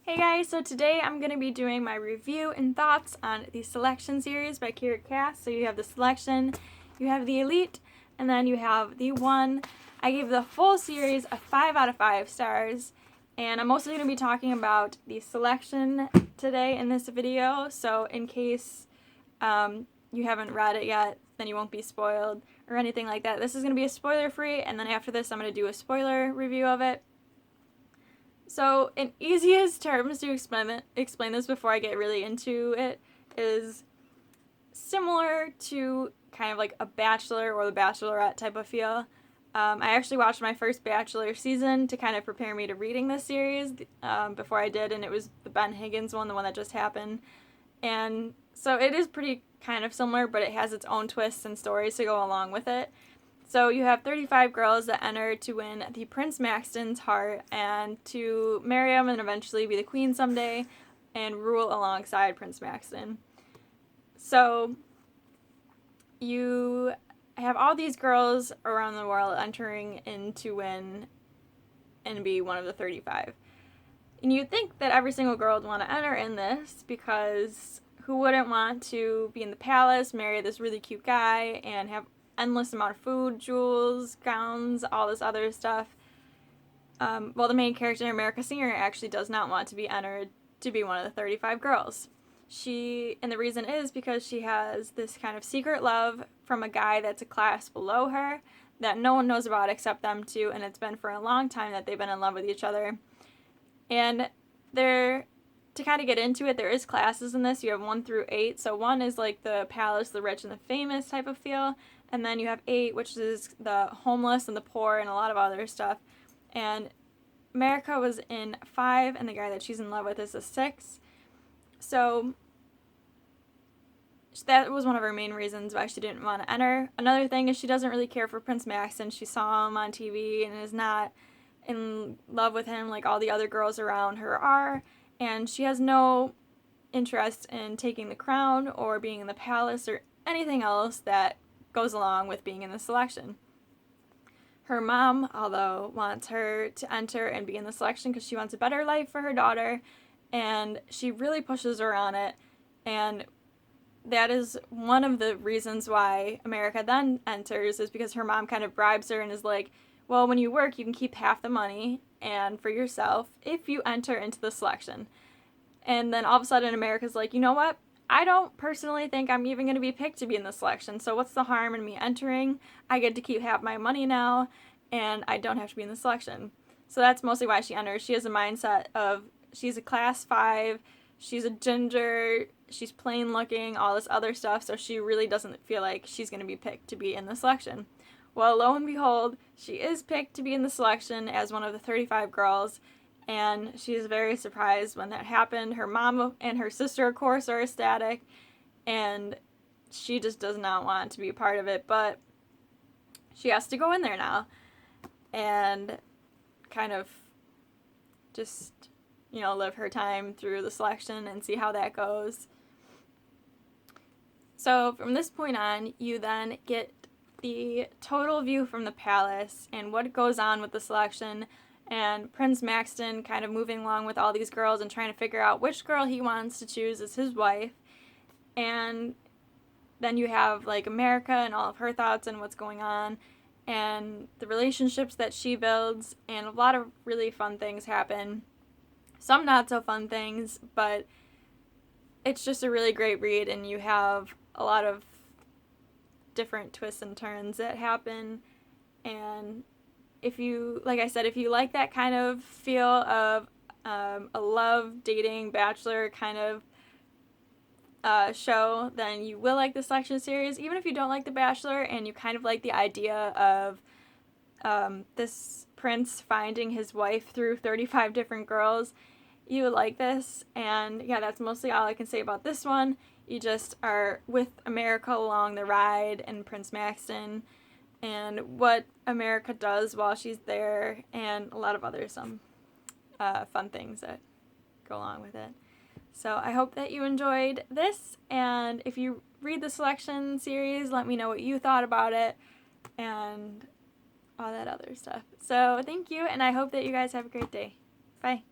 Hey guys, so today I'm going to be doing my review and thoughts on the Selection series by Kiera Cass. So you have the Selection, you have the Elite, and then you have the One. I gave the full series a 5 out of 5 stars, and I'm mostly going to be talking about the Selection today in this video, so in case you haven't read it yet, then you won't be spoiled or anything like that. This is going to be a spoiler-free, and then after this I'm going to do a spoiler review of it. So, in easiest terms to explain this before I get really into it is similar to kind of like a Bachelor or The Bachelorette type of feel. I actually watched my first Bachelor season to kind of prepare me to reading this series before I did, and it was the Ben Higgins one, the one that just happened. And so it is pretty kind of similar, but it has its own twists and stories to go along with it. So you have 35 girls that enter to win the Prince Maxton's heart and to marry him and eventually be the queen someday and rule alongside Prince Maxton. So you have all these girls around the world entering in to win and be one of the 35. And you'd think that every single girl would want to enter in this because who wouldn't want to be in the palace, marry this really cute guy, and have endless amount of food, jewels, gowns, all this other stuff. Well, the main character, America Singer, actually does not want to be entered to be one of the 35 girls. And the reason is because she has this kind of secret love from a guy that's a class below her that no one knows about except them two, and it's been for a long time that they've been in love with each other. And to kind of get into it, there is classes in this. You have 1 through 8. So 1 is like the palace, the rich and the famous type of feel. And then you have 8, which is the homeless and the poor and a lot of other stuff. And America was in 5, and the guy that she's in love with is a 6. So that was one of her main reasons why she didn't want to enter. Another thing is she doesn't really care for Prince Maxton. She saw him on TV and is not in love with him like all the other girls around her are. And she has no interest in taking the crown or being in the palace or anything else that goes along with being in the Selection. Her mom, although, wants her to enter and be in the Selection because she wants a better life for her daughter, and she really pushes her on it, and that is one of the reasons why America then enters, is because her mom kind of bribes her and is like, well, when you work, you can keep half the money and for yourself if you enter into the Selection. And then all of a sudden America's like, you know what? I don't personally think I'm even going to be picked to be in the Selection, so what's the harm in me entering? I get to keep half my money now, and I don't have to be in the Selection. So that's mostly why she enters. She has a mindset of she's a class 5, she's a ginger, she's plain looking, all this other stuff, so she really doesn't feel like she's going to be picked to be in the Selection. Well, lo and behold, she is picked to be in the Selection as one of the 35 girls, and she is very surprised when that happened. Her mom and her sister, of course, are ecstatic, and she just does not want to be a part of it, but she has to go in there now and kind of just, live her time through the Selection and see how that goes. So from this point on, you then get the total view from the palace and what goes on with the Selection, and Prince Maxton kind of moving along with all these girls and trying to figure out which girl he wants to choose as his wife. And then you have like America and all of her thoughts and what's going on and the relationships that she builds, and a lot of really fun things happen. Some not so fun things, but it's just a really great read, and you have a lot of different twists and turns that happen. And if you like that kind of feel of a love, dating, bachelor kind of show, then you will like the Selection series. Even if you don't like The Bachelor and you kind of like the idea of this prince finding his wife through 35 different girls, you would like this. And yeah, that's mostly all I can say about this one. You just are with America along the ride and Prince Maxton and what America does while she's there, and a lot of other fun things that go along with it. So I hope that you enjoyed this, and if you read the Selection series, let me know what you thought about it and all that other stuff. So thank you, and I hope that you guys have a great day. Bye.